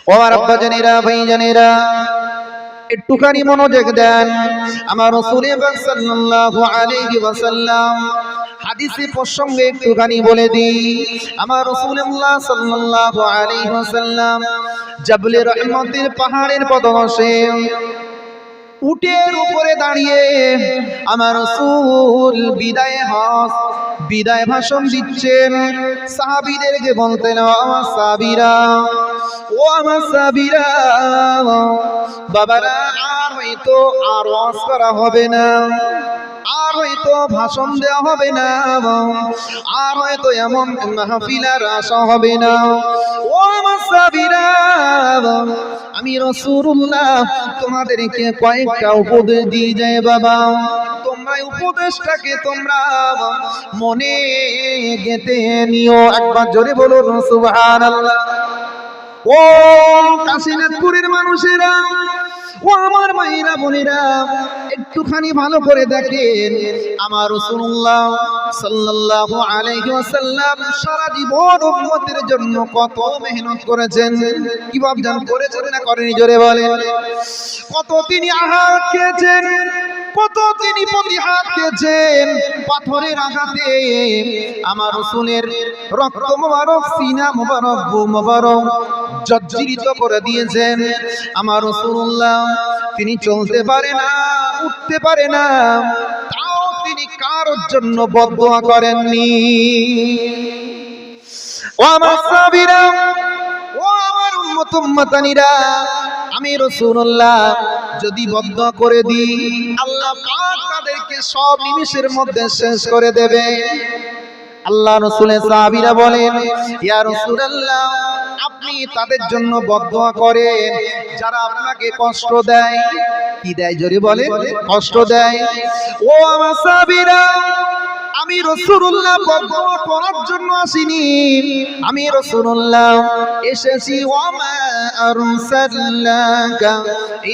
ও আমার আব্বা জানেরা, ভাই জানেরা, একটুখানি মনোযোগ দেন। আমার রাসূল পাক সাল্লাল্লাহু আলাইহি ওয়াসাল্লাম হাদিসে প্রসঙ্গে একটুখানি বলে দিই। আমার রাসূলুল্লাহ সাল্লাল্লাহু আলাইহি ওয়াসাল্লাম জাবলে রহমতের পাহাড়ের পদবসে উটের উপরে দাঁড়িয়ে আমার রাসূল বিদায় ভাষণ দিচ্ছেন। সাহাবীদেরকে বলতেন, ও আমার সাহাবীরা, বাবারা, আর ওয়াজ করা হবে না, আর হয়তো ভাষণ দেওয়া হবে না, আর হয়তো এমন মাহফিল আর আসা হবে না। ও আমার সাহাবীরা, আমি রাসূলুল্লাহ তোমাদেরকে কয়েকটা উপদেশ দিয়ে যাই বাবা। তোমরা উপদেশটাকে তোমরা মনে গেঁথে নিও। একবার জোরে বলুন সুবহানাল্লাহ। ও কাশীনাথপুরের মানুষেরা, ও আমার মায়েরা বোনেরা, একটুখানি ভালো করে দেখেন। আমার রাসূলুল্লাহ সাল্লাল্লাহু আলাইহি ওয়াসাল্লাম সারা জীবন উম্মতের জন্য কত মেহনত করেছেন। কি ভাবছেন, করেছেন না করেনি? জোরে বলেন। কত তিনি আঘাত খেয়েছেন, কত তিনি প্রতিঘাত খেয়েছেন। পাথরের আঘাতে আমার রাসূলের রক্ত মোবারক, সিনা মোবারক, বুক মোবারক জর্জরিত করে দিয়েছেন। আমার রাসূলুল্লাহ তিনি চলতে পারে না, উঠতে পারে না, তাও তিনি কারোর জন্য বদদোয়া করেননি। ও আমার সাহাবীরা, ও আমার উম্মতানিরা, আমি রাসূলুল্লাহ যদি বদদোয়া করে দিই, আল্লাহ পাক তাদেরকে সব নিমিষের মধ্যে শেষ করে দেবে। আল্লাহ রাসূলের সাহাবীরা বলেন, ইয়া রাসূলুল্লাহ, আপনি তাদের জন্য বদদোয়া করেন যারা আপনাকে কষ্ট দেয়। কি দেয়? জোরে বলে। কষ্ট দেয়। ও আমার সাহাবীরা, আমি রাসূলুল্লাহ বদদোয়া করার জন্য আসিনি, আমি রাসূলুল্লাহ এসেছি ওয়ামা আরসালনাকা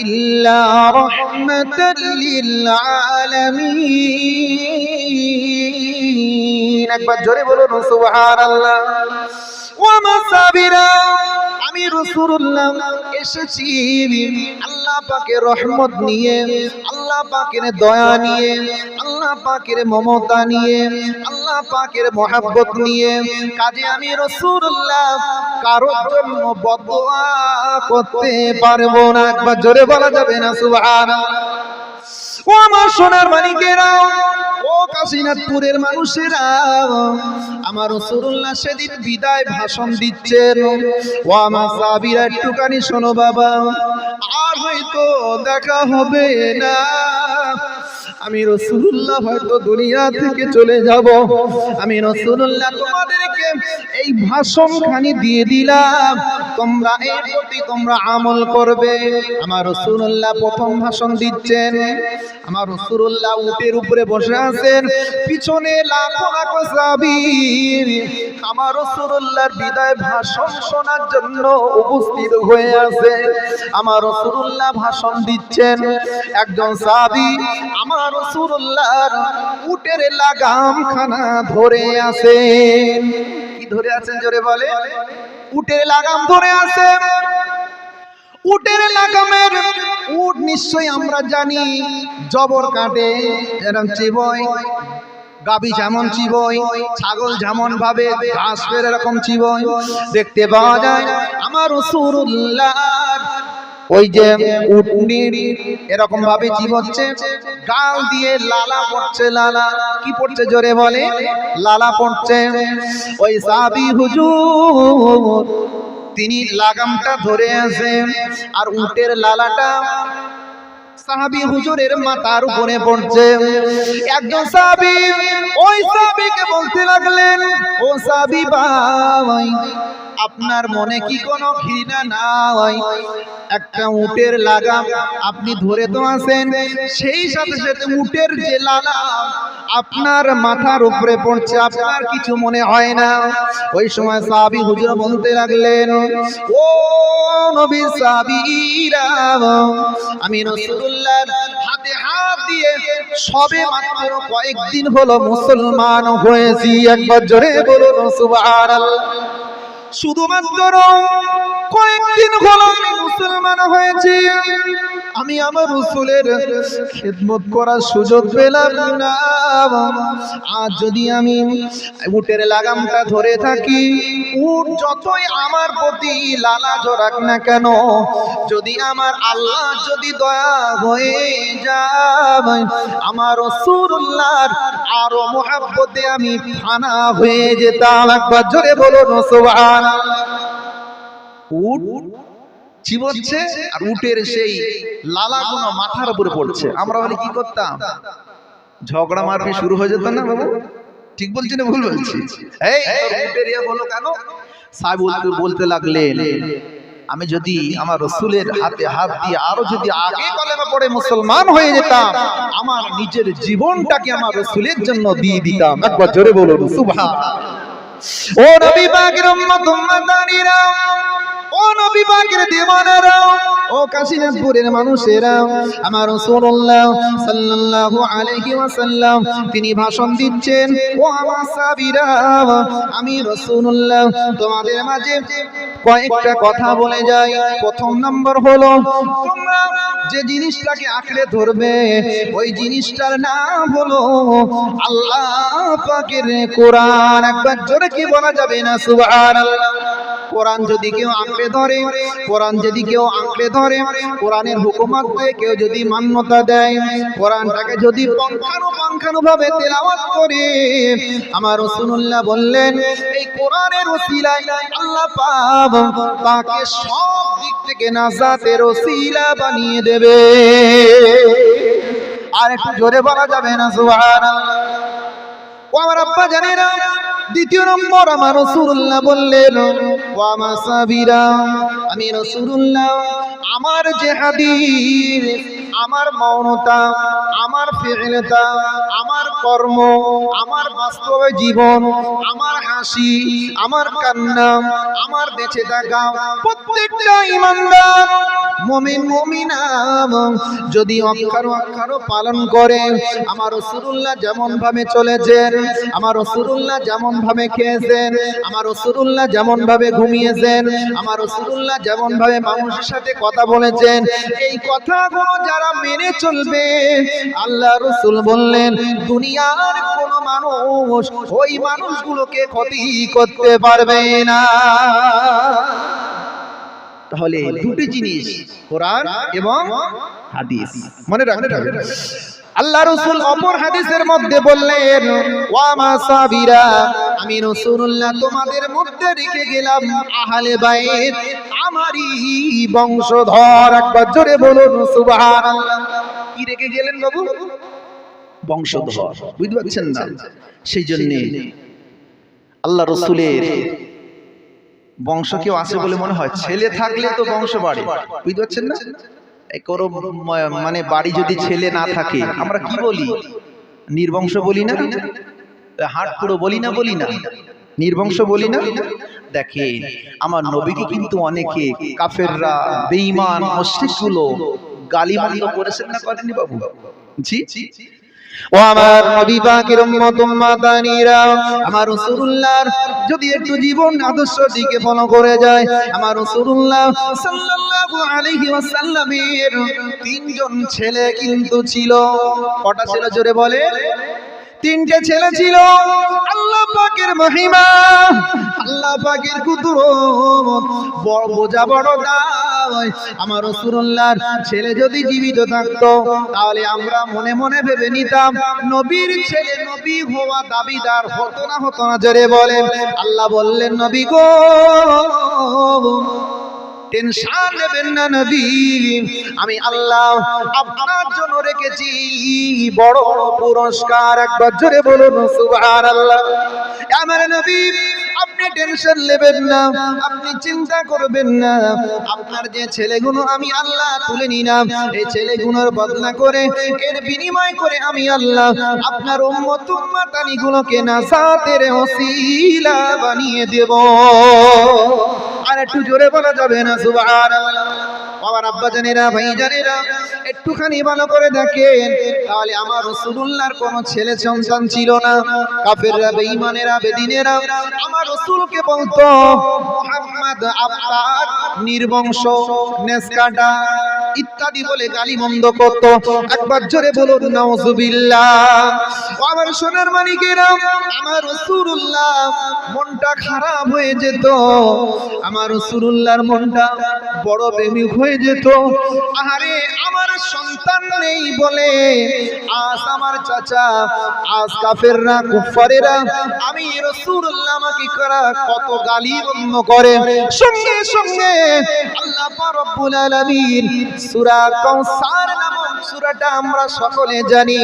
ইল্লা রাহমাতাল লিল আলামিন। একবার জোরে বলুন সুবহানাল্লাহ। ও আমার সাহাবীরা, আমি রাসূলুল্লাহ এসেছি আল্লাহ পাকের রহমত নিয়ে, আল্লাহ পাকের দয়া নিয়ে, আল্লাহ পাকের মমতা নিয়ে, আল্লাহ পাকের মহব্বত নিয়ে। কাজে আমি রাসূলুল্লাহ কারোর জন্য বদদোয়া করতে পারবো না। একবার জোরে বলা যাবে না সুবহানাল্লাহ। ও আমার সোনার মানিকেরা, ও কাশীনাথপুরের মানুষেরা, আমার রাসূলুল্লাহ সেদিন বিদায় ভাষণ দিচ্ছেন। ও আমার সাহাবীরা, একটুখানি শোনো বাবা, আর হয়তো দেখা হবে না। আমি রাসূলুল্লাহ হয়তো দুনিয়া থেকে চলে যাব। আমি রাসূলুল্লাহ তোমাদেরকে এই ভাষণখানি দিয়ে দিলাম, তোমরা এর প্রতি তোমরা আমল করবে। আমার রাসূলুল্লাহ প্রথম ভাষণ দিচ্ছেন। আমার রাসূলুল্লাহ উটের উপরে বসে আছেন, পিছনে লাখো লাখো সাহাবী আমার রাসূলুল্লাহর বিদায় ভাষণ শোনার জন্য উপস্থিত হয়ে আছে। আমার রাসূলুল্লাহ ভাষণ দিচ্ছেন, একজন সাহাবী আমার রাসূলুল্লাহর উটের লাগামখানা ধরে আছেন। কি ধরে আছেন? জোরে বলে। উটের লাগাম ধরে আছেন। উটের লাগামের, উট নিশ্চয়ই আমরা জানি জবর কাটে, এরকম চিবয়, গাবি যেমন চিবয়, ছাগল যেমন ভাবে ঘাস ফের এরকম চিবয় দেখতে পাওয়া যায়। আমার রাসূলুল্লাহ ওই যে উটনির এরকম ভাবে চিবোচ্ছে, গাল দিয়ে লালা পড়ছে। লালা কি পড়ছে? জোরে বলে। লালা পড়ছে। ওই সাহাবী হুজুর তিনি লাগামটা ধরে আছেন, আর উটের লালাটা সাহাবী হুজুরের মাথার উপরে পড়ছে। একজন সাহাবী ওই সাহাবীকে বলতে লাগলেন, ও সাহাবী ভাই, আপনার মনে কি কোনো ঘৃণা নাই? একটা উটের লাগাম আপনি ধরে তো আছেন, সেই সাথে সাথে উটের যে লালা আপনার মাথার উপরে পড়ছে, আপনার কিছু মনে হয় না? ওই সময় সাহাবী হুজুর বলতে লাগলেন, ও নবী সাহাবীরা, আমি রাসূলুল্লাহর হাতে হাত দিয়ে সবে মাত্র কয়েকদিন হলো মুসলমান হয়েছি। একবার জোরে বলুন সুবহানাল্লাহ। শুধুমাত্র কয়েকদিন হলো আমি মুসলমান হয়েছি, আমি আমার রাসূলের খিদমত করার সুযোগ পেলাম না। আর যদি আমি উটের লাগামটা ধরে থাকি, উট যতই আমার প্রতি লালা জড়াক না কেন, যদি আমার আল্লাহ যদি দয়া হয়ে যায়, আমার রাসূলুল্লাহর আরো মুহাব্বতে আমি ফানা হয়ে যেতাম। একবার জোরে বলুন সুবহানাল্লাহ। উট চিবোচ্ছে আর উটের সেই লালাগুলো মাথার উপরে পড়ছে। আমরা হলে কি করতাম? ঝগড়া মারপি শুরু হয়ে যেত না বাবু? ঠিক বলছি না ভুল বলছি? এই উটের ইয়া বলো কেন? সাহেব বলতে লাগলেন, আমি যদি আমার রাসূলের হাতে হাত দিয়ে আরো যদি আগে কলেমা পড়ে মুসলমান হয়ে যেতাম, আমার নিজের জীবনটাকে আমার রাসূলের জন্য দিয়ে দিতাম। একবার জোরে বলুন সুবহানাল্লাহ। ও নবী পাকের উম্মত উম্মতানিরা, ও নবী পাকের দিওয়ানারা, ও কাশীনাথপুরের মানুষেরা, আমার রাসূলুল্লাহ সাল্লাল্লাহু আলাইহি ওয়াসাল্লাম তিনি ভাষণ দিচ্ছেন। ও আমার সাহাবীরা, আমি রাসূলুল্লাহ তোমাদের মাঝে কয়েকটা কথা বলে যাই। প্রথম নম্বর হলো, তোমরা যে জিনিসটাকে আঁকড়ে ধরবে ওই জিনিসটার নাম হলো আল্লাহ পাকের কোরআন। একবার জোরে কি বলা যাবে না সুবহানাল্লাহ? কোরআন যদি কেউ আঁকড়ে ধরে, কোরআন যদি কেউ আঁকড়ে ধরে, কোরআনের হুকুমতে কেউ যদি মান্যতা দেয়, কোরআনটাকে যদি পুঙ্খানুপুঙ্খানুভাবে তেলাওয়াত করে, আমার রাসূলুল্লাহ বললেন এই কোরআনের ওসিলায় আল্লাহ পাক তাকে সব দিক থেকে নাজাতের ওসিলা বানিয়ে দেবে। আর একটু জোরে বলা যাবে না সুবহানাল্লাহ? ও আমার আব্বা জানেরা, দ্বিতীয় নম্বর আমার রাসূলুল্লাহ বললেন, ও আমার সাহাবীরা, আমি রাসূলুল্লাহ আমার যে হাদিস, আমার মৌনতা, আমার ফি'লতা, আমার কর্ম, আমার বাস্তব জীবন, আমার হাসি, আমার কান্না, আমার বেঁচে থাকা, প্রত্যেকটা ঈমানদার মুমিন মুমিনা যদি অক্ষর অক্ষর পালন করে, আমার রাসূলুল্লাহ যেমন ভাবে চলেছেন, আমার রাসূলুল্লাহ যেমন ভাবে খেয়েছেন, আমার রাসূলুল্লাহ যেমন ভাবে ঘুমিয়েছেন, আমার রাসূলুল্লাহ যেমন ভাবে মানুষের সাথে কথা বলেছেন, এই কথাগুলো যারা মেনে চলবে, আল্লাহ রাসূল বললেন দুনিয়ার কোন মানুষ ওই মানুষগুলোকে ক্ষতি করতে পারবে না। তাহলে দুটি জিনিস, কোরআন এবং হাদিস, মনে রাখতে হবে। আল্লাহ রাসূল অপর হাদিসের মধ্যে বললেন, ওয়া মা সাবিরা, আমি রাসূলুল্লাহ তোমাদের মধ্যে রেখে গেলাম আহলে বাইত, আমারই বংশধর। একবার জোরে বলুন সুবহানাল্লাহ। কি রেখে গেলেন বাবু? বংশধর। বুঝতে পারছেন না? সেই জন্য আল্লাহ রাসূলের বংশ কেউ আছে বলে মনে হয়? ছেলে থাকলে তো বংশ বাড়ে। বুঝতে পারছেন না? মানে বাড়ি যদি ছেলে না থাকে আমরা কি বলি? নির্বংশ বলি না? হাট পুরো বলি না? বলি না? নির্বংশ বলি না? দেখে আমার নবীকে কিন্তু অনেকে কাফেররা, বেঈমান, মুশরিকগুলো গালিমন্দ করেছেন না, করেননি বাবু? জি। ও আমার নবী পাকের উম্মত উম্মাতানিরা, আমার রাসূলুল্লাহর যদি একটু জীবন আদর্শ দিকে ফলো করে যায়, আমার রাসূলুল্লাহ সাল্লাল্লাহু আলাইহি ওয়াসাল্লামের তিনজন ছেলে কিন্তু ছিল। কটা ছিল জোরে বলে? তিনটে ছেলে ছিল। আল্লাহ পাকের মহিমা, আল্লাহ পাকের কুদরত, বড় বোঝা বড় দায়। আমার রাসূলুল্লাহর ছেলে যদি জীবিত থাকতো তাহলে আমরা মনে মনে ভেবে নিতাম নবীর ছেলে নবী হওয়া দাবিদার হতো না? হতো না? জোরে বলেন। আল্লাহ বললেন, নবী গো টেনশন নেবেন না নবী, আমি আল্লাহ আপনার জন্য রেখেছি বড় পুরস্কার। একবার জোরে বলুন সুবহানাল্লাহ। আমার নবী আপনি টেনশন নেবেন না, আপনি চিন্তা করবেন না, আপনার যে ছেলেগুলো আমি আল্লাহ তুলে নিলাম, এই ছেলেগুলোর বদলা করে, এর বিনিময় করে আমি আল্লাহ আপনার উম্মত উম্মাতানিগুলোকে নাজাতের ওসিলা বানিয়ে দেব। আর একটু জোরে বলা যাবে না সুবহানাল্লাহ? বাবার আব্বা জানেরা, ভাই জানেরা, একটুখানি ভালো করে দেখেন, তাহলে আমার রাসূলুল্লাহর কোনো ছেলে সন্তান ছিল না। কাফেররা, বেঈমানেরা, বেদিনেরা আমার রাসূলকে বলতো মুহাম্মদ আপনার নির্বংশ, নেসকাটা ইত্যাদি বলে গালিমন্দ করত। একবার জোরে বলুন নাউজুবিল্লাহ। আমার সোনার মানিকেরা, আমার রাসূলুল্লাহ মনটা খারাপ হয়ে যেত, আমার রাসূলুল্লাহর মনটা বড় প্রেমিক হয়ে যেত। আহারে আমার সন্তান নেই বলে আজ আমার চাচা, আজ কাফেররা কুফারেরা আমি রাসূলুল্লাহ আমাকে করা কত গালিমন্দ করে। সঙ্গে সঙ্গে আল্লাহ পাক রব্বুল আলামিন সূরা কাউসার নামক সূরাটা আমরা সকলে জানি,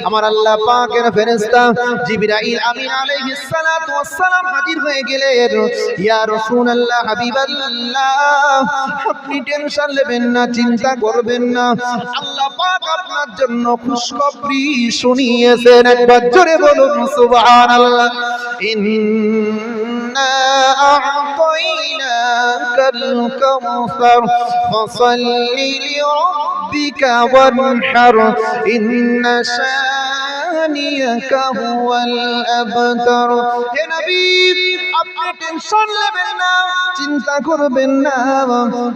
আমার আল্লাহ পাকের ফেরেশতা জিবরাইল আমিন আলাইহিস সালাতু ওয়াস সালাম হাজির হয়ে গেলেন। ইয়া রাসূলুল্লাহ, হাবিবাল্লাহ, আপনি টেনশন নেবেন না, চিন্তা করবেন না, আল্লাহ পাক আপনার জন্য খুশখবরি শুনিয়েছেন। একবার জোরে বলুন সুবহানাল্লাহ। ইন্না আ'তাইনাকাল কাউসার ফাসাল্লি লিরাব্বিকা ওয়ানহার ইন্না শানিয়াকা হুয়াল আবতার। হে নবী, আপনি টেনশন নেবেন না, চিন্তা করবেন না,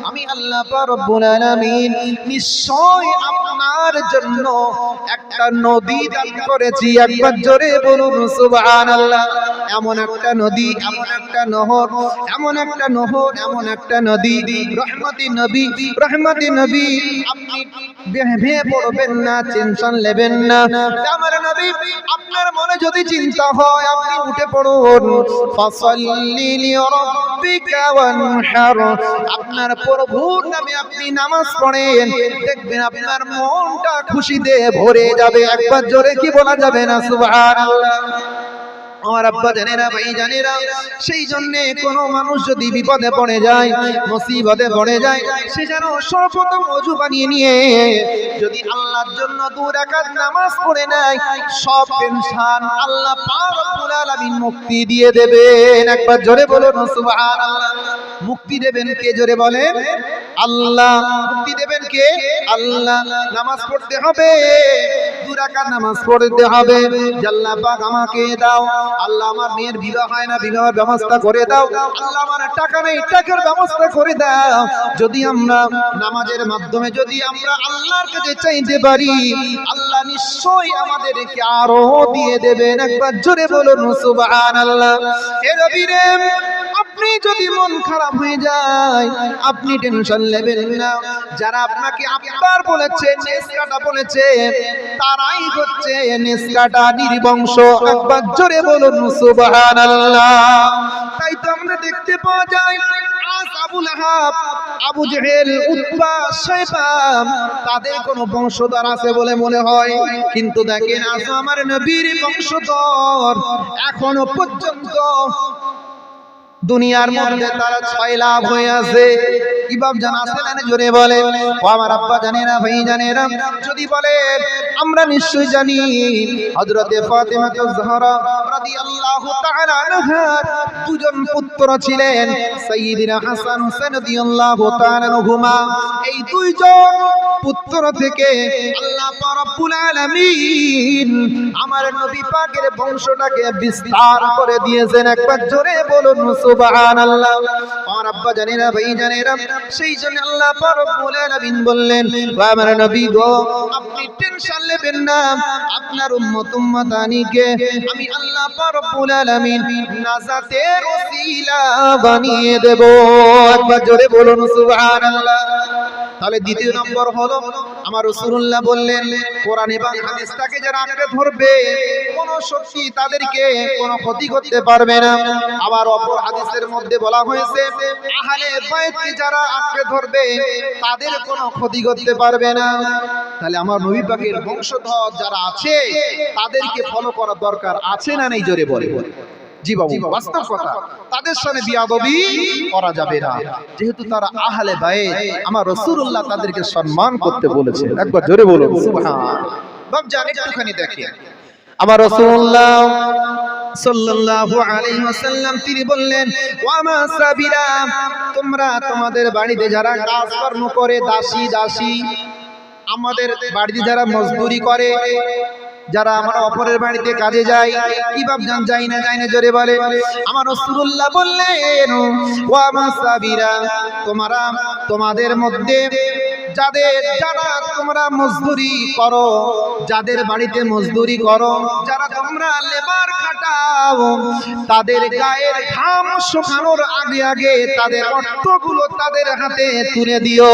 আমি আল্লাহ পাক রব্বুল আলামিন নিশ্চয় আপনার জন্য একটা নদী দান করেছি। একবার জোরে বলুন সুবহানাল্লাহ। এমন একটা নদী, এমন একটা নহর, এমন একটা নহর, এমন একটা নদী, রহমতি নবী, রহমতি নবী, আপনি ভেঙে পড়বেন না, টেনশন নেবেন না। আমার নবী, আপনার মনে যদি চিন্তা হয় আপনি উঠে পড়ুন, ফাসাল্লি লিরাব্বিকা ওয়ানহার, আপনার প্রভুর নামে আপনি নামাজ পড়েন, দেখবেন আপনার মনটা খুশিতে ভরে যাবে। একবার জোরে কি বলা যাবে না সুবহানাল্লাহ। আমার আব্বা জানেরা, ভাই জানেরা, সেই জন্য কোনো মানুষ যদি বিপদে পড়ে যায়, মুসিবতে পড়ে যায়, সে যেন সর্বপ্রথম ওযু বানিয়ে নিয়ে যদি আল্লাহর জন্য 2 রাকাত নামাজ পড়ে নেয়, সব টেনশন আল্লাহ পাক রব্বুল আলামিন মুক্তি দিয়ে দেবেন। একবার জোরে বলুন সুবহানাল্লাহ। মুক্তি দেবেন কে? জোরে বলেন আল্লাহ। মুক্তি দেবেন কে? আল্লাহ। নামাজ পড়তে হবে, 2 রাকাত নামাজ পড়তে হবে। আল্লাহ পাক আমাকে দাও, আল্লাহ আমার মেয়ের বিবাহ হয় না, বিবাহের ব্যবস্থা করে দাও, আল্লাহ আমার টাকা নেই, টাকার ব্যবস্থা করে দাও। যদি আমরা নামাজের মাধ্যমে যদি আমরা আল্লাহর কাছে চাইতে পারি, আল্লাহ নিশ্চয়ই আমাদেরকে আরো দিয়ে দেবেন। একবার জোরে বলুন সুবহানাল্লাহ। হে নবী রে, আপনি যদি মন খারাপ হয়ে যায় আপনি টেনশন নেবেন না। যারা আপনাকে আব্বার বলেছে, নেসকাটা বলেছে, তারাই হচ্ছে নেসকাটা নির্বংশ। একবার জোরে বলুন সুবহানাল্লাহ। তাই তো আমরা দেখতে পাওয়া যায় আজ আবু লাহাব, আবু জেহেল, উতবা, শাইবা তাদের কোনো বংশধর আছে বলে মনে হয়, কিন্তু দেখেন আজ আমার নবীর বংশধর এখনো পর্যন্ত দুনিয়ার মধ্যে তারা 6 লাভ হয়ে আছে। কি বাপ জানা আছে না? জোরে বলে। ও আমার আব্বা জানেরা, ভাই জানেরা, যদি বলে আমরা নিশ্চয় জানি হযরতে ফাতিমা আয-জাহরা রাদিয়াল্লাহু তাআলা আনহার 2 জন পুত্র ছিলেন, সাইয়্যিদিনা হাসান হুসাইন রাদিয়াল্লাহু তাআলা আনহুমা। এই 2 জন পুত্র থেকে আল্লাহ পাক রব্বুল আলামিন আমার নবী পাকের বংশটাকে বিস্তার করে দিয়েছেন। একবার জোরে বলুন সুবহানাল্লাহ। আমার আব্বা জানেরা, ভাই জানেরা, সেই জন্য আল্লাহ পাক রব্বুল আলামিন বললেন, ও আমার নবী গো, আপনি টেনশন নেবেন না, আপনার উম্মত উম্মতানিকে আমি আল্লাহ পাক রব্বুল আলামিন নাজাতের ওসিলা বানিয়ে দেব। একবার জোরে বলুন সুবহানাল্লাহ। তাহলে দ্বিতীয় নম্বর হলো আমার রাসূলুল্লাহ বললেন, কোরআন এবং হাদিসটাকে যারা আঁকড়ে ধরবে কোন শক্তি তাদেরকে কোনো ক্ষতি করতে পারবে না। আবার অপর হাদিসের মধ্যে বলা হয়েছে, আহলে বাইতকে যারা আঁকড়ে ধরবে তাদের কোনো ক্ষতি করতে পারবে না। তাহলে আমার নবী পাকের বংশধর যারা আছে তাদেরকে ফলো করা দরকার আছে না নেই? জোরে বলে। জি বাবু, বাস্তব কথা, তাদের সাথে বিয়াদবি করা যাবে না, যেহেতু তারা আহলে বাইত, আমার রাসূলুল্লাহ তাদেরকে সম্মান করতে বলেছেন। একবার জোরে বলুন সুবহানাল্লাহ। বাপ জান একটুখানি দেখেন, আমার রাসূলুল্লাহ সাল্লাল্লাহু আলাইহি ওয়াসাল্লাম তিনি বললেন, ওয়া মা সাবিরা, তোমরা তোমাদের বাড়িতে যারা কাজকর্ম করে, দাসী দাসী, আমাদের বাড়িতে যারা মজদুরি করে, যারা আমরা অপরের বাড়িতে কাজে যাই, কি ভাবছেন যাই না জোরে বলে। আমার রাসূলুল্লাহ বললেন, ওয়া মাসাবিরা, তোমাদের মধ্যে যারা তোমরা মজদুরি করো, যাদের বাড়িতে মজদুরি করো, যারা তোমরা লেবার খাটাও, তাদের গায়ের ঘাম শুকানোর আগে আগে তাদের অর্থগুলো তাদের হাতে তুলে দিও।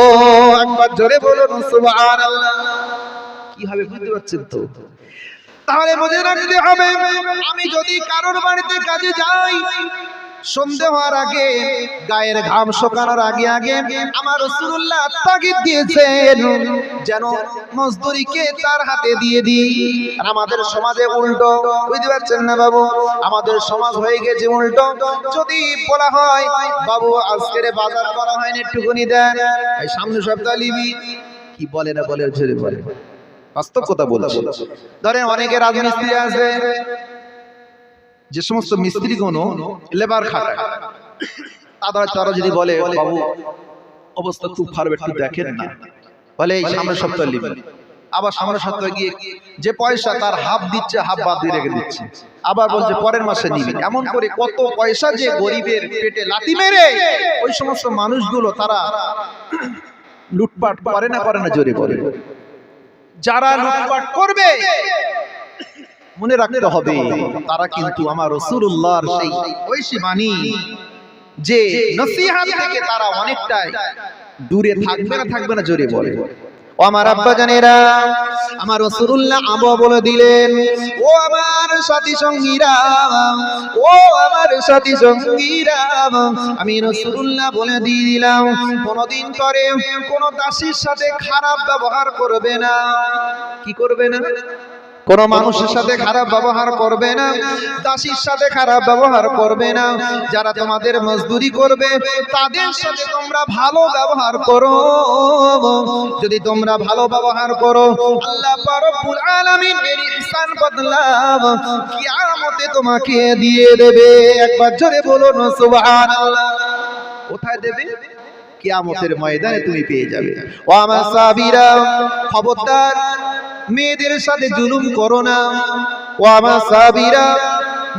একবার জোরে বলুন সুবহানাল্লাহ। কি হবে বুঝতে পারছেন তো? তাহলে বুঝে রাখতে হবে, আমি যদি কারোর বাড়িতে কাজে যাই, সন্ধ্যা হওয়ার আগে, গায়ের ঘাম শুকানোর আগে আগে আমার রাসূলুল্লাহ তাগিদ দিয়েছেন যেন মজদুরিকে তার হাতে দিয়ে দিই। আর আমাদের সমাজে উল্টো, বুঝতে পারছেন না বাবু? আমাদের সমাজ হয়ে গেছে উল্টো। যদি বলা হয়, বাবু আজকের বাজার করা হয়নি, একটুখানি দেন, এই সামনে সপ্তাহে নিবি, কি বলে না বলে, ছেড়ে বলে, বাস্তব কথা বলছি। ধরেন অনেকে রাজমিস্ত্রি আছে, যে সমস্ত মিস্ত্রি কোনো লেবার খাটায়, তারা যদি বলে, বাবু অবস্থা খুব খারাপ, একটু দেখেন না, বলে এই সামনের সপ্তাহে নিবেন। আবার সামনের সপ্তাহে গিয়ে যে পয়সা তার হাফ দিচ্ছে, হাফ বাদ দিয়ে রেখে দিচ্ছে, আবার বলছে পরের মাসে নিবেন। এমন করে কত পয়সা যে গরিবের পেটে লাথি মেরে ওই সমস্ত মানুষগুলো তারা লুটপাট করে না জোরে বলে। যারা লুটপাট করবে মনে রাখতে হবে, তারা কিন্তু আমার রাসূলুল্লাহর সেই ঐশী বাণী যে নসিহত থেকে তারা অনেকটাই দূরে থাকবে না জোরে বলে। ও আমার আব্বা জানেরা, আমার রাসূলুল্লাহ আবু বলে দিলেন, ও আমার সাথী সঙ্গীরা, ও আমার সাথী সঙ্গীরা, আমি রাসূলুল্লাহ বলে দিয়ে দিলাম, কোনদিন করে কোন দাসীর সাথে খারাপ ব্যবহার করবে না। কি করবে না? কোন মানুষের সাথে খারাপ ব্যবহার করবে না, দাসীর সাথে খারাপ ব্যবহার করবে না। যারা তোমাদের মজদুরি করবে তাদের সাথে তোমরা ভালো ব্যবহার করো। যদি তোমরা ভালো ব্যবহার করো, আল্লাহ পাক রব্বুল আলামিন এর ইহসান বদলা কিয়ামতে তোমাকে দিয়ে দেবে। একবার জোরে বলুন সুবহানাল্লাহ। কোথায় দেবে? কিয়ামতের ময়দানে তুমি পেয়ে যাবে। ও আমার সাহাবীরা, খবরদার মেয়েদের সাথে জুলুম করো না। ও আমার সাহাবীরা,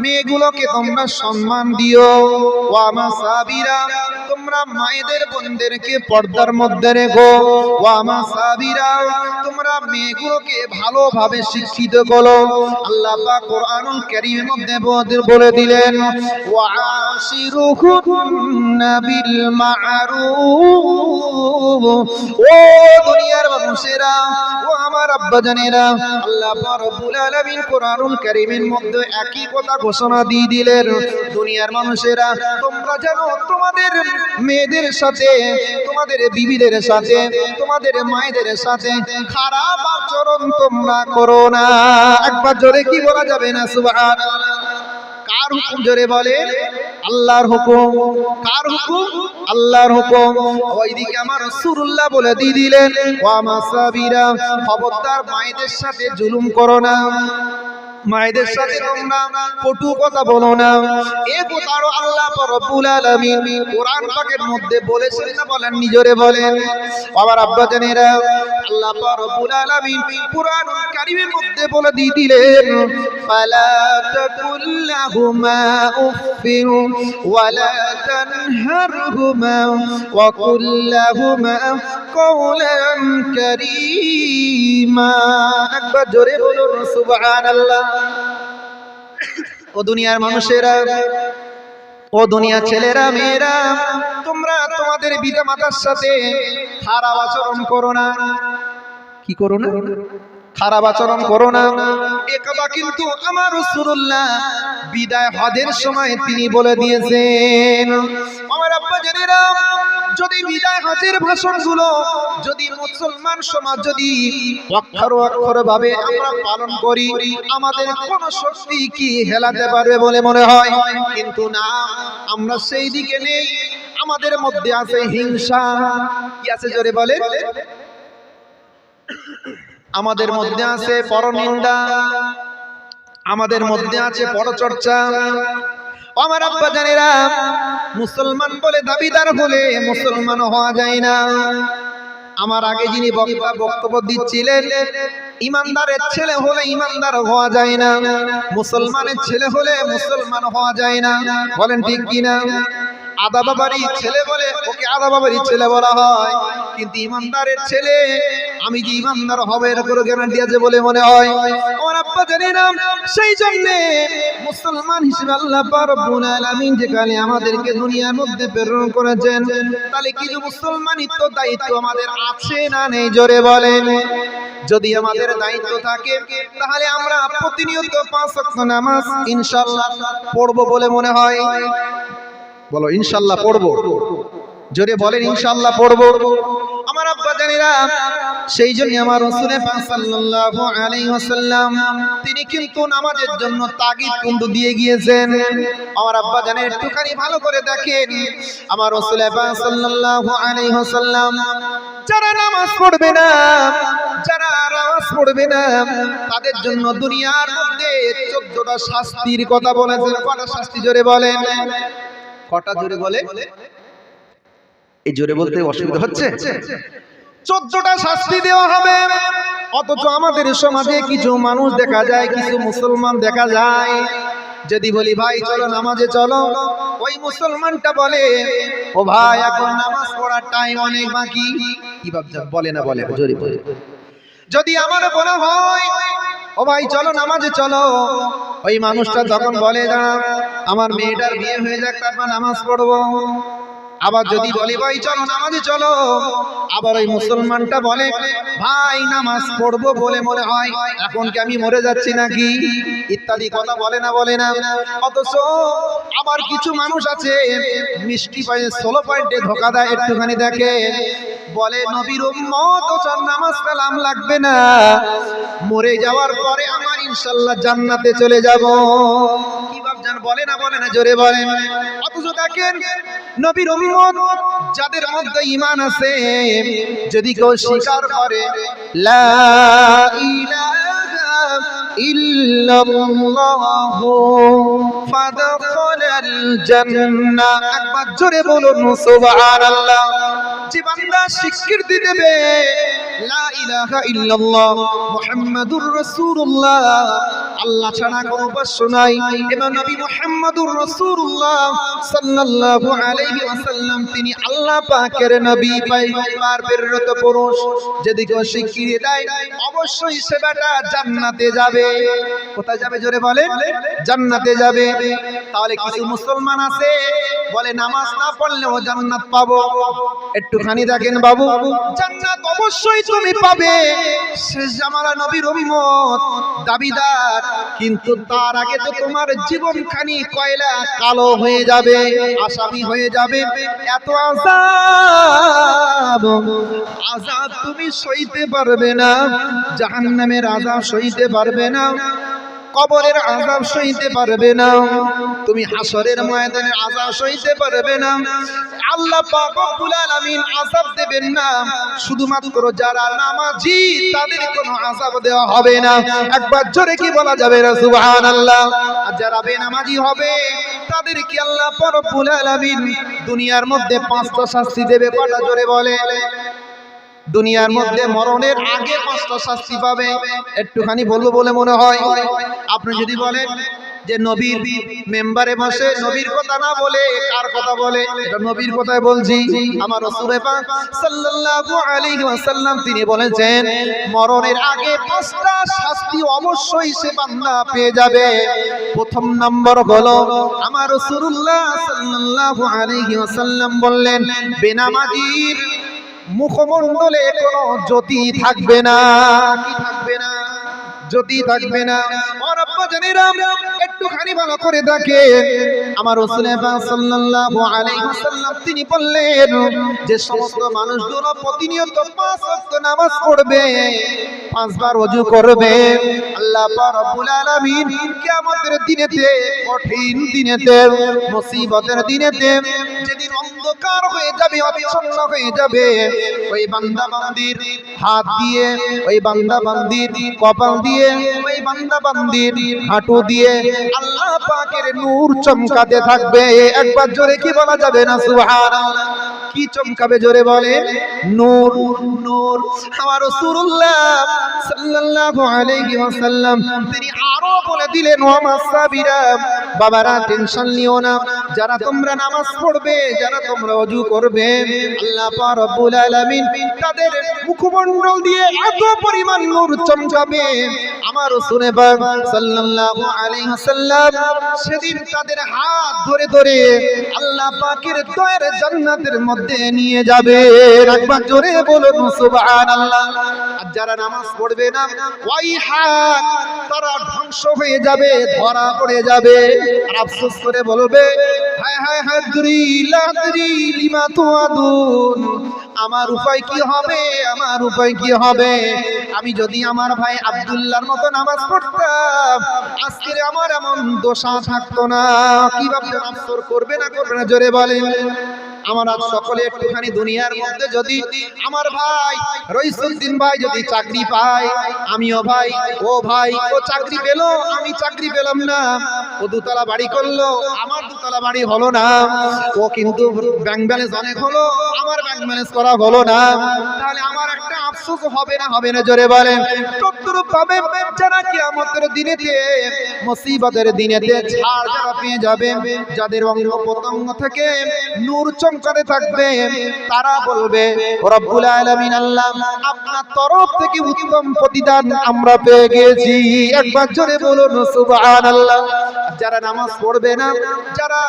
মেয়েগুলোকে তোমরা সম্মান দিও। ও আমার সাহাবীরা, তোমরা মায়েদের বোনদেরকে পর্দার মধ্যে রেখো। ও আমার সাহাবীরা, তোমরা মেয়েগুলোকে ভালোভাবে শিক্ষিত করো। আল্লাহ পাক কোরআনুল কারীমের মধ্যে বলে দিলেন, ওয়া আশিরুহুন্না বিল মা'রুফ। ও দুনিয়ার মানুষেরা, ও আমার আব্বা জানেরা, আল্লাহ পাক রব্বুল আলামিন কোরআনুল কারীমের মধ্যে একই কথা ঘোষণা দিয়ে দিলেন, দুনিয়ার মানুষেরা তোমরা যেন তোমাদের মেয়েদের সাথে, তোমাদের বিবিদের সাথে, তোমাদের মায়েদের সাথে খারাপ আচরণ তোমরা করো না। একবার জোরে কি বলা যাবে না সুবহানাল্লাহ? কার হুকুম জোরে বলে? আল্লাহর হুকুম। কার হুকুম? আল্লাহর হুকুম। ওইদিকে আমার রাসূলুল্লাহ বলে দিয়ে দিলেন, ওয়া মাসাবিরা, খবরদার মায়েদের সাথে জুলুম করো না, মায়েদের সাথে তোমরা কটু কথা বলো না। এই কথাও আল্লাহ রব্বুল আলামিন কোরআন পাকের মধ্যে বলেছেন না বলেন? নিজরে বলেন। আমার আব্বা জানেরা, আল্লাহ রব্বুল আলামিন কোরআনুল কারীমের মধ্যে বলে দিয়ে দিলেন, ফালা তাকুল্লাহুমা উফিন ওয়ালা তানহারহুমা ওয়া কুল্লাহুমা কওলান কারীমা। একবার জোরে বলুন সুবহানাল্লাহ। ও দুনিয়ার মানুষেরা, ও দুনিয়ার ছেলেরা মেয়েরা, তোমরা তোমাদের পিতা মাতার সাথে খারাপ আচরণ করো না। কি করো না? খারাপ আচরণ করো না। এ কথা কিন্তু আমার রাসূলুল্লাহ বিদায় হজের সময় তিনি বলে দিয়েছেন। আমার আব্বা জানেরা, যদি বিদায় হজের ভাষণগুলো যদি মুসলমান সমাজ যদি অক্ষর ভাবে আমরা পালন করি, আমাদের কোন শক্তি কি হেলাতে পারবে বলে মনে হয়? কিন্তু না, আমরা সেই দিকে নেই। আমাদের মধ্যে আছে হিংসা। কি আছে জোরে বলে? আমাদের মধ্যে আছে পরনিন্দা, আমাদের মধ্যে আছে পরচর্চা। আমার আব্বা জানেরা, মুসলমান বলে দাবিদার হলে মুসলমান হওয়া যায় না। আমার আগে যিনি বক্তব্য দিচ্ছিলেন, ইমানদারের ছেলে হলে ইমানদার হওয়া যায় না, মুসলমানের ছেলে হলে মুসলমান হওয়া যায় না। বলেন ঠিক কিনা? আদা বাবারই ছেলে বলে ওকে আদা বাবারই ছেলে বলা হয়, কিন্তু ইমানদারের ছেলে আমি যে ইমানদার হবে এর কোনো গ্যারান্টি আছে বলে মনে হয়? আমার আব্বা জানি না। সেই জন্য মুসলমান হিসেবে আল্লাহ পাক রব্বুল আলামিন যেখানে আমাদেরকে দুনিয়ার মধ্যে প্রেরণ করেছেন, তাহলে কিছু মুসলমানিত্ব দায়িত্ব আমাদের আছে না নেই? জোরে বলেন। যদি আমাদের দায়িত্ব থাকে তাহলে আমরা প্রতিনিয়ত 5 ওয়াক্ত নামাজ ইনশাআল্লাহ পড়বো বলে মনে হয়। বলো ইনশাআল্লাহ পড়বো। জোরে বলেন ইনশাআল্লাহ পড়বো। আমার আব্বা জানেরা, সেই জন্য আমার রাসূল পাক সাল্লাল্লাহু আলাইহি ওয়াসাল্লাম তিনি কিন্তু নামাজের জন্য তাগিদ কিন্তু দিয়ে গিয়েছেন। আমার আব্বা জানেন, একটুখানি ভালো করে দেখেন, আমার রাসূল পাক সাল্লাল্লাহু আলাইহি ওয়াসাল্লাম যারা নামাজ পড়বে না, যারা নামাজ পড়বে না, তাদের জন্য দুনিয়ার মধ্যে 14টা শাস্তির কথা বলেছেন। কটা শাস্তি? জোরে বলেন। কটা? জোরে বলে। এই জোরে বলতে অসুবিধা হচ্ছে? 14টা শাস্তি দেওয়া হবে। অথচ আমাদের সমাজে কিছু মানুষ দেখা যায়, কিছু মুসলমান দেখা যায়, যদি বলি ভাই চলো নামাজে চলো, ওই মুসলমানটা বলে ও ভাই এখন নামাজ পড়ার টাইম অনেক বাকি। কি ভাবছেন? বলে না বলে? জোরে বলে। যদি আমার বলা হয় ও ভাই চলো নামাজে চলো, ওই মানুষটা তখন বলে না আমার মেয়েটার বিয়ে হয়ে যাক তারপর নামাজ পড়বো। আবার যদি বলি ভাই চলো নামাজে চলো, আবার ওই মুসলমানটা বলে ভাই নামাজ পড়বো বলে মনে হয় এখন কি আমি মরে যাচ্ছি নাকি, ইত্যাদি কথা বলে না বলে না? অথচ আবার কিছু মানুষ আছে মিষ্টি পায়ে 16 পয়েন্টে ধোকা দেয়। একটুখানি দেখে বলে নবীর উম্মত ওর নামাজ কালাম লাগবে না, মরে যাওয়ার পরে আমার ইনশাআল্লাহ জান্নাতে চলে যাব। কি ভাবছেন? বলে না বলে না? জোরে বলেন। অথচ দেখেন নবীর উম্মত যাদের মধ্যে ঈমান আছে, যদি কেউ স্বীকার করে লা ইলাহা ইল্লাল্লাহু ফাদখালাল জান্নাহ। একবার জোরে বলুন সুবহানাল্লাহ। যে বান্দা স্বীকৃতি দেবে লা ইলাহা ইল্লাল্লাহ মুহাম্মাদুর রাসূলুল্লাহ, আল্লাহ ছাড়া কোনো উপাস্য নাই, এবং নবী মুহাম্মাদুর রাসূলুল্লাহ সাল্লাল্লাহু আলাইহি ওয়াসাল্লাম তিনি আল্লাহ পাকের নবী, পয়গম্বর, প্রেরিত পুরুষ, যদি কেউ স্বীকৃতি দেয় অবশ্যই সে বেটা জান্নাতে যাবে। কোথায় যাবে? জোরে বলেন। জান্নাতে যাবে। তাহলে কিছু মুসলমান আছে বলে নামাজ না পড়লেও জান্নাত পাবো। একটুখানি দেখেন বাবু, জান্নাত অবশ্যই তুমি পাবে, শেষ জামানা নবীর উম্মত দাবিদার, কিন্তু তার আগে তো তোমার জীবনখানি কয়লা কালো হয়ে যাবে, আসামি হয়ে যাবে। এত আযাব, আযাব তুমি সইতে পারবে না, জাহান্নামের আযাব সইতে পারবে না, কবরের আযাব সইতে পারবে না, তুমি হাসরের ময়দানের আযাব সইতে পারবে না। আল্লাহ পাক রব্বুল আলামিন আযাব দেবেন না, শুধুমাত্র যারা নামাজি তাদের কোনো আযাব দেওয়া হবে না। একবার জোরে কি বলা যাবে না সুবহানাল্লাহ? আর যারা বেনামাজি হবে তাদের কি আল্লাহ পাক রব্বুল আলামিন দুনিয়ার মধ্যে 5টা শাস্তি দেবে। কটা? জোরে বলে। দুনিয়ার মধ্যে মরণের আগে 5টা শাস্তি পাবে। একটুখানি বলবো বলে মনে হয়। আপনি যদি বলেন যে নবীর মেম্বারে বসে নবীর কথা না বলে কার কথা বলে? এটা নবীর কথাই বলছি। আমার রাসূল পাক সাল্লাল্লাহু আলাইহি ওয়াসাল্লাম তিনি বলেছেন মরণের আগে 5টা শাস্তি অবশ্যই সে বান্দা পেয়ে যাবে। প্রথম নম্বর হলো আমার রাসূলুল্লাহ সাল্লাল্লাহু আলাইহি ওয়াসাল্লাম বললেন বেনামাজির মুখমণ্ডলে কোনো জ্যোতি থাকবে না। কি থাকবে না? জ্যোতি থাকবে না। আর আব্বা জানেরা, একটুখানি ভালো করে দেখেন, আমার রাসূল পাক সাল্লাল্লাহু আলাইহি ওয়াসাল্লাম তিনি বললেন যে সমস্ত মানুষগুলো প্রতিনিয়ত 5 ওয়াক্ত নামাজ পড়বে, 5 বার ওযু করবে। আল্লাহ পাক রব্বুল আলামিন কিয়ামতের দিনেতে, কঠিন দিনেতে, মুসিবতের দিনেতে, যেদিন অন্ধকার হয়ে যাবে, অবিচ্ছন্ন হয়ে যাবে, ওই বান্দা বান্দির হাত দিয়ে, ওই বান্দা বান্দির কপাল দিয়ে, ওই বান্দা বান্দির হাঁটু দিয়ে আল্লাহ পাকের নূর চমকাতে থাকবে। একবার জোরে কি বলা যাবে না সুবহানাল্লাহ? কি চমকাবে জোরে বলে? নূর। নূর। আমার রাসূলুল্লাহ সাল্লাল্লাহু আলাইহি ওয়াসাল্লাম তিনি আরো বলে দিলেন, ওয়া মাসাবিরা, বাবারা টেনশন নিও না, যারা তোমরা নামাজ পড়বে, যারা তোমরা ওযু করবে, আল্লাহ পাক রব্বুল আলামিন তাদের মুখমণ্ডল দিয়ে এত পরিমাণ নূর চমকাবে। আমার রাসূল পাক সাল্লাল্লাহু আলাইহি ওয়াসাল্লাম সেদিন তাদের হাত ধরে ধরে আল্লাহ পাকের দয়ার জান্নাতের মধ্যে নিয়ে যাবে। একবার জোরে বলুন সুবহানাল্লাহ। আর যারা নামাজ পড়বে না, ওই হাত তারা ধ্বংস হয়ে যাবে, ধরা পড়ে যাবে। আর আফসোস করে বলবে, হায় হায় হাদরি লাদরি লিমা তুআদুন, আমার উপায় কি হবে, আমার উপায় কি হবে? আমি যদি আমার ভাই আব্দুল্লাহর মতো নামাজ পড়তাম, আজকে আমার এমন দোষা থাকতো না। কি ভাবছেন, আফসোস করবে না করবে না জোরে বলেন? আমরা সকলে একটুখানি দুনিয়ার মধ্যে যদি আমার ভাই রইসুদ্দিন ভাই যদি চাকরি পায়, আমিও ভাই, ও ভাই ও চাকরি পেলো, আমি চাকরি পেলাম না, ও দুতলা বাড়ি করলো, আমার দুতলা বাড়ি হলো না, ও কিন্তু ব্যাংক ব্যালেন্স অনেক হলো, আমার ব্যাংক ব্যালেন্স করা হলো না, তাহলে আমার একটা আফসোস হবে না হবে না জোরে বলেন? তদ্রূপ ভাবে যারা কিয়ামতের দিনেতে, মুসিবতের দিনেতে ছাড় যারা পেয়ে যাবে, যাদের অঙ্গ প্রত্যঙ্গ থেকে নূর চমকাতে থাকবে, তারা বলবে, রব্বুল আলামিন আল্লাহ আপনার তরফ থেকে উত্তম প্রতিদান আমরা পেয়ে গেছি। একবার জোরে বলুন সুবহানাল্লাহ। যারা নামাজ পড়বে না, যারা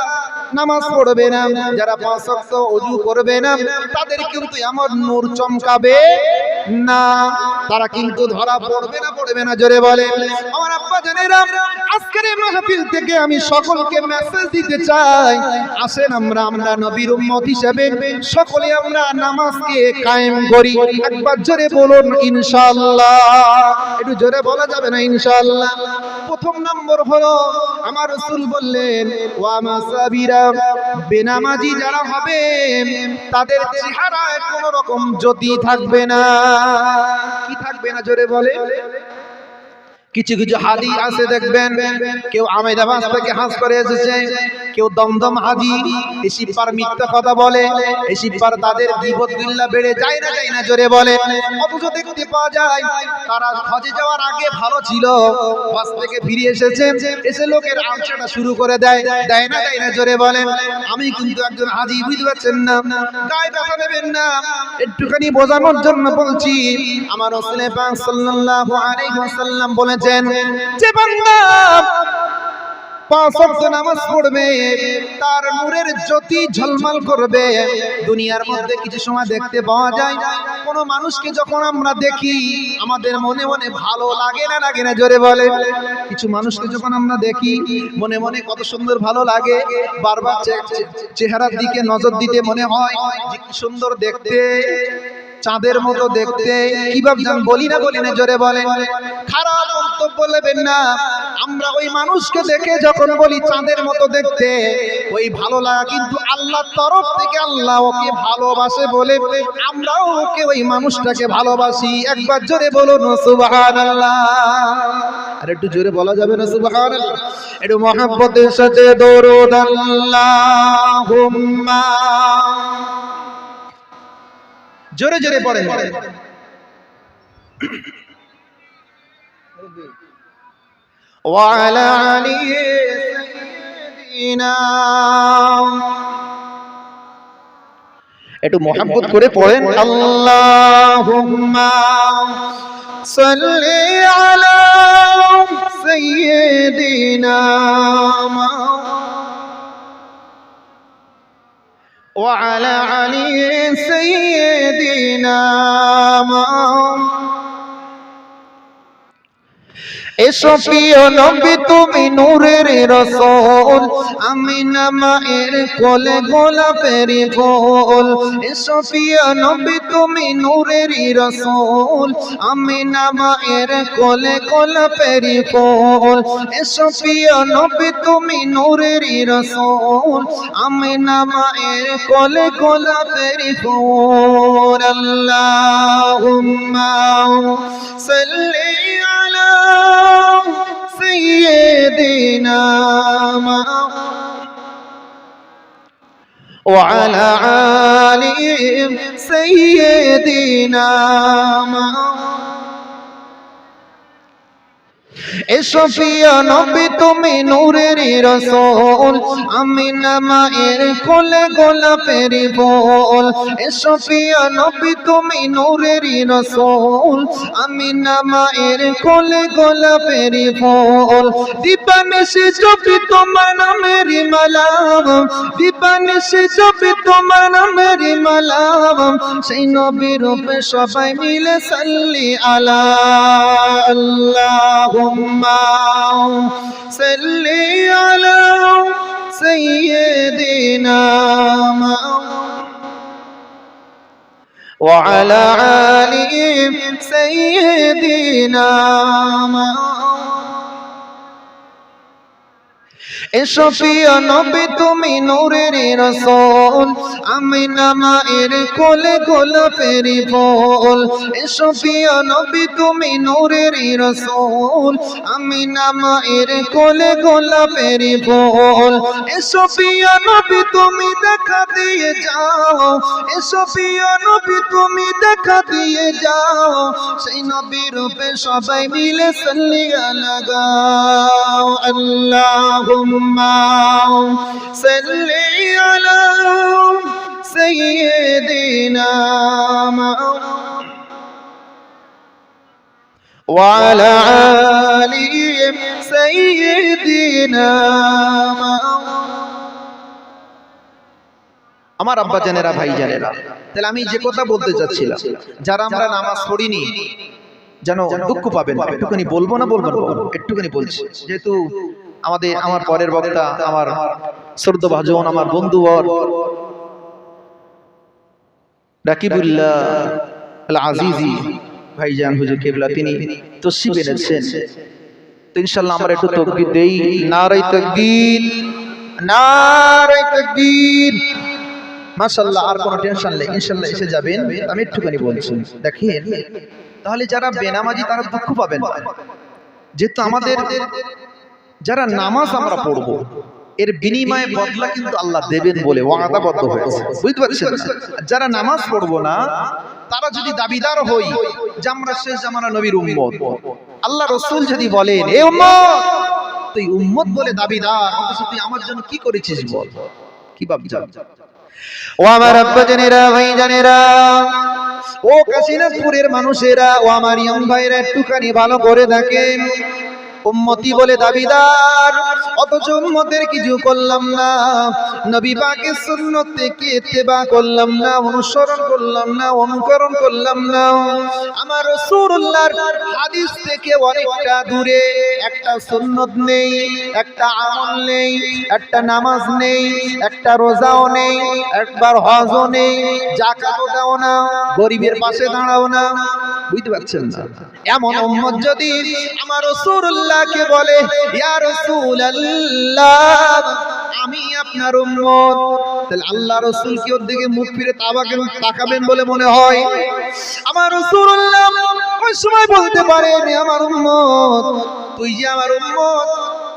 নামাজ পড়বে না, যারা 5 ওয়াক্ত ওযু করবে না, তাদের কিন্তু এমন নূর চমকাবে না, তারা কিন্তু ধরা পড়বে না, পড়বে না জোরে বলে? আমার আব্বা জানেরা, আজকের এই মাহফিল থেকে আমি সকলকে মেসেজ দিতে চাই, আসেন আমরা নবীর উম্মত হিসেবে সকলে আমরা নামাজকে কায়েম করি। একবার জোরে বলুন ইনশাআল্লাহ। একটু জোরে বলা যাবে না ইনশাআল্লাহ? প্রথম নম্বর হলো আমার রাসূল বললেন, ওয়া মাসাবিরা, বেনামাজি যারা হবে তাদের চেহারায় কোনো রকম জ্যোতি থাকবে না। কি থাকবে না জোরে বলে? কিছু কিছু হাজি আছে দেখবেন, কেউ আমেদাবাদ থেকে হাজ করে এসেছে, কেউ দমদম হাজি, এসি পার মিথ্যা কথা বলে, এসি পার তাদের গীবত গিল্লা বেড়ে যায় না যায় না জোরে বলে? অথচ দেখতে পাওয়া যায় তারা হজে যাওয়ার আগে ভালো ছিল, হজ থেকে ফিরে এসেছে, এসে লোকের আলোচনা শুরু করে দেয়, দেয় না দেয় না জোরে বলেন? আমি কিন্তু একজন হাজি, বুঝতে পারছেন না? গায়ে ব্যথা নেবেন না, একটুখানি বোঝানোর জন্য বলছি। আমার রাসূল পাক সাল্লাল্লাহু আলাইহি ওয়াসাল্লাম বলেছেন, যে বান্দা 5 ওয়াক্ত নামাজ পড়বে, তার নূরের জ্যোতি ঝলমল করবে। দুনিয়ার মধ্যে কিছু সময় দেখতে পাওয়া যায়, কোন মানুষকে যখন আমরা দেখি আমাদের মনে মনে ভালো লাগে না, লাগে না জোরে বলে? কিছু মানুষকে যখন আমরা দেখি মনে মনে কত সুন্দর ভালো লাগে, বারবার চেহারার দিকে নজর দিতে মনে হয় যে কি সুন্দর দেখতে, চাঁদের মতো দেখতে। কি ভাবছেন, বলি না জোরে বলেন? খারাপ মন্তব্য বলবেন না। আমরা ওই মানুষকে দেখে যখন বলি চাঁদের মতো দেখতে, ওই ভালো লাগা কিন্তু আল্লাহর তরফ থেকে, আল্লাহ ওকে ভালোবাসে বলে আমরাও ওকে, ওই মানুষটাকে ভালোবাসি। একবার জোরে বলুন সুবহানাল্লাহ। আর একটু জোরে বলা যাবে না সুবহানাল্লাহ? একটু মহব্বতের সাথে দরুদ আল্লাহুম্মা, জোরে জোরে পড়েন। ওয়া আলা আলি সাইয়্যিদিনা, একটু মহব্বত করে পড়েন। আল্লাহুম্মা সাল্লি আলা সাইয়্যিদিনা وعلى علي سيدنا এসো প্রিয় নবী তুমি নূরের রাসূল আমিনা মায়ের কোলে গোলাপের ফুল এসো প্রিয় নবী তুমি নূরের রাসূল আমিনা মায়ের কোলে গোলাপের ফুল এসো প্রিয় নবী তুমি নূরের রাসূল আমিনা মায়ের কোলে গোলাপের ফুল আল্লাহুম্মা সাল্লি আলা سيدنا وعلى آل سيدنا এসো প্রিয় নবী তুমি নূরের রাসূল আমিনা মায়ের কোলে গোলাপের ফুল এসো প্রিয় নবী তুমি নূরের রাসূল আমিনা মায়ের কোলে গোলাপের ফুল দিবানিশি জপি তোমার নামের মালা দিবানিশি জপি তোমার নামের মালা সেই নবীর রূপে সবাই মিলে সাল্লি আলা আল্লাহুম্মা সাল্লি আলা সাইয়্যিদিনা ওয়া আলা আলি সাইয়্যিদিনা এসো প্রিয় নবী তুমি নূরের রাসূল আমিনা মায়ের কোলে গোলাপের ফুল এসো প্রিয় নবী তুমি নূরের রাসূল আমিনা মায়ের কোলে গোলাপের ফুল এসো প্রিয় নবী তুমি দেখা দিয়ে যাও এসো প্রিয় নবী তুমি দেখা দিয়ে যাও সেই নবীর রূপে সবাই মিলে সাল্লি আলা গাও আল্লাহুম্মা صل على سيدنا وعلى آل سيدنا আমার আব্বা জানেরা ভাই জানেরা তাহলে আমি যে কথা বলতে যাচ্ছিলাম যারা আমরা নামাজ পড়িনি যেন দুঃখ পাবেন একটুখানি বলবো না একটুখানি বলছি যেহেতু আমার পরের বক্তা আমার শ্রদ্ধেয় ভাজন আমার বন্ধুবর রাকিবুল্লাহ আল আজিজি ভাইজান হুজুর কিবলা তিনি তশরিফ এনেছেন তো ইনশাআল্লাহ আমরা একটু তাকবীর দেই নারে তাকবীর মাশাআল্লাহ আর কোনো টেনশন নেই ইনশাআল্লাহ এসে যাবেন আমি একটুখানি বলছি দেখেন তাহলে যারা বেনামাজি তারা দুঃখ পাবেন যেহেতু আমাদের যারা নামাজ আমরা পড়ব এর বিনিময়ে বদলা কিন্তু আল্লাহ দেবেন বলে ওয়াদাবদ্ধ হয়েছে বুঝতে পারছেন যারা নামাজ পড়বো না তারা যদি দাবিদার হই যে আমরা শেষ জামানা নবীর উম্মত আল্লাহ রাসূল যদি বলেন এ উম্মত তুই উম্মত বলে দাবিদার অথচ তুই আমার জন্য কি করেছিস বল কি ভাবছ ও আমার আব্বা জানেরা ভাই জানেরা ও কাশীনাথপুরের মানুষেরা ও আমার ইয়ং ভাইরা একটুখানি ভালো করে দেখেন উম্মতি বলে দাবিদার অথচ উম্মতের কিছু করলাম না নবী পাকের সুন্নাত থেকে ইত্তেবা করলাম না অনুসরণ করলাম না অনুকরণ করলাম না আমার রাসূলুল্লাহর হাদিস থেকে অনেকটা দূরে একটা সুন্নাত নেই একটা আমল নেই একটা নামাজ নেই একটা রোজাও নেই একবার হজও নেই যাকাতও দাও না গরিবের পাশে দাঁড়াও না বুঝতে পারছেন না এমন উম্মত যদি আমার রাসূলুল্লাহকে বলে ইয়া রাসূলুল্লাহ আমি আপনার উম্মত তাহলে আল্লাহ রাসূল কি ওর দিকে মুখ ফিরে তাকাবেন বলে মনে হয় আমার রাসূলুল্লাহ ওই সময় বলতে পারেন আমার উম্মত তুই যে আমার উম্মত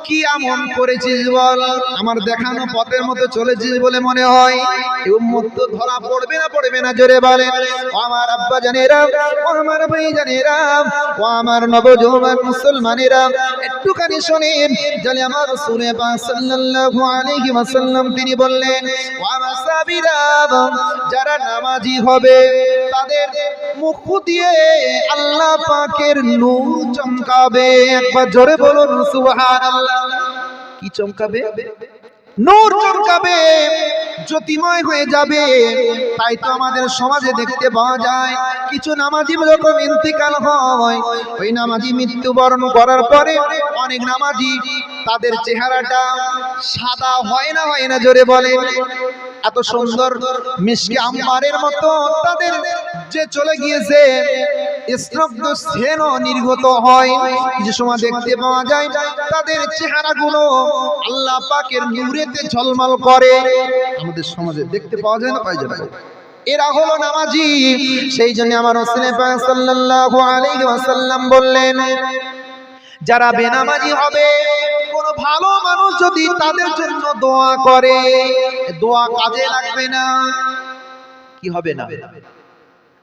কি আমল করেছিস বল আমার দেখানো পথের মধ্যে চলেছিস বলে মনে হয় এই উম্মত তো ধরা পড়বে না জোরে বলেন ও আমার আব্বা জানেরা ও আমার ভাই জানেরা ও আমার নবজওয়ান মুসলমানেরা একটুখানি শুনেন জানি আমার রাসূল পাক সাল্লাল্লাহু আলাইহি ওয়াসাল্লাম তিনি বললেন ও আমার সাহাবীরা যারা নামাজি হবে তাদের মুখ দিয়ে আল্লাহ পাকের নূর চমকাবে একবার জোরে বলুন সুবহানাল্লাহ কি চমকাবে নূর চমকাবে, জ্যোতিময় হয়ে যাবে। তাই তো আমাদের সমাজে দেখতে পাওয়া যায় কিছু নামাজি যখন ইন্তিকাল হয়, ওই নামাজি মৃত্যুবরণ করার পরে অনেক নামাজি তাদের চেহারাটা সাদা হয় না জোরে বলে। এত সুন্দর মিশকে আম্বারের মতো তাদের যে চলে গিয়েছে স্তব্ধ সেন নির্গত হয়। কিছু সময় দেখতে পাওয়া যায় তাদের চেহারাগুলো আল্লাহ পাকের নূরেতে ঝলমল করে। আমাদের সমাজে দেখতে পাওয়া যায় না, পাওয়া যায় না। এরা হলো নামাজি। সেই জন্য আমার রাসূল পাক সাল্লাল্লাহু আলাইহি ওয়াসাল্লাম বললেন, যারা বেনামাজি হবে, কোন ভালো মানুষ যদি তাদের জন্য দোয়া করে, দোয়া কাজে লাগবে না। কি হবে না?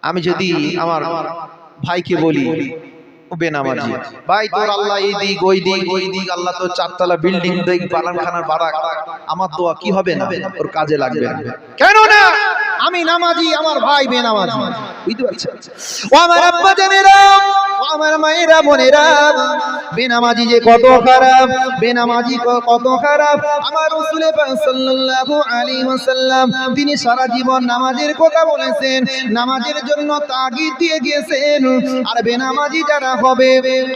আমি যদি আমার ভাইকে বলি ও বেনামাজি, ভাই তোর আল্লাহ এই দিক ওই দিক, আল্লাহ তো চারতলা বিল্ডিং দেখ, বানানখানার বারাক, আমার দোয়া কি হবে না? ওর কাজে লাগবে না। কেন না? আমি নামাজি, আমার ভাই বেনামাজি। বুঝতে পারছেন? ও আমার আব্বা জানেরা, ও আমার মায়েরা বোনেরা, বেনামাজি যে কত খারাপ, বেনামাজি কত খারাপ। আমার রাসূল পাক সাল্লাল্লাহু আলাইহি ওয়াসাল্লাম তিনি সারা জীবন নামাজের কথা বলেছেন, নামাজের জন্য তাগিদ দিয়ে গিয়েছেন। আর বেনামাজি যারা হবে,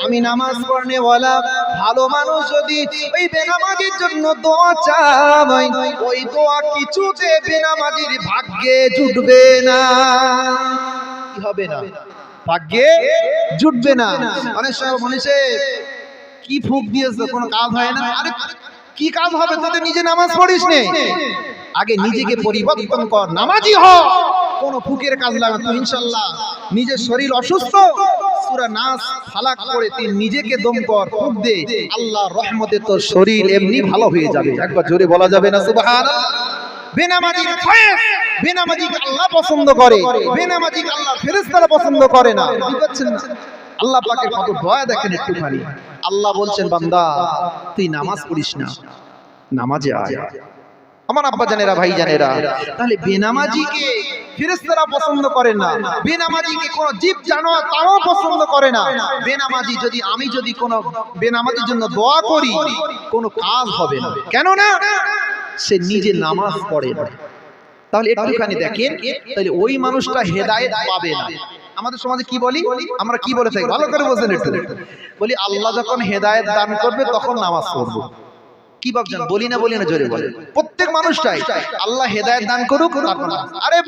আমি নামাজ পড়নে ওয়ালা ভালো মানুষ যদি ওই বেনামাজির জন্য দোয়া চায়, ওই দোয়া কিছুতে বেনামাজির ভাগ্যে জুটবে না। কি হবে না? ভাগ্যে জুটবে না। অনেক সময় মনেছে কি ফুক দিয়েছে, কোনো কাজ হয় না। আরে কি কাজ হবে? তোদের নিজে নামাজ পড়িস নে, আগে নিজেকে পরিবর্তন কর, নামাজি হ। কোন ফুকের কাজ লাগা তো ইনশাআল্লাহ। নিজের শরীর অসুস্থ, সূরা নাস ফালাক করে তুই নিজেকে দম কর, ফুক দে, আল্লাহর রহমতে তোর শরীর এমনি ভালো হয়ে যাবে। একবার জোরে বলা যাবে না সুবহানাল্লাহ? বেনামাজির ফয়েজ, বেনামাজিকে আল্লাহ পছন্দ করে, বেনামাজিকে আল্লাহ ফেরেশতারা পছন্দ করে না। বুঝছেন না? আল্লাহ পাকের কত দয়া দেখেন একটুখানি। আল্লাহ বলছেন, বান্দা তুই নামাজ পড়িস না, নামাজে আয়। আমার আব্বা জানেরা, ভাই জানেরা, তাহলে বেনামাজিকে ফেরেশতারা পছন্দ করে না, বেনামাজিকে কোন জীব জানোয়ার তারাও পছন্দ করে না। বেনামাজি যদি আমি যদি কোন বেনামাজির জন্য দোয়া করি, কোনো কাজ হবে না। কেন না? সে নিজে নামাজ পড়ে না। তাহলে একটুখানি দেখেন, তাহলে ওই মানুষটা হেদায়েত পাবে না। আমাদের সমাজে কি বলি আমরা, কি বলে থাকি ভালো করে বোঝেন একটু। বলি আল্লাহ যখন হেদায়েত দান করবে তখন নামাজ পড়বো। কি ভাবছেন? বলি না জোরে বলে। প্রত্যেক মানুষটাই আল্লাহ হেদায়েত দান করুক, আরে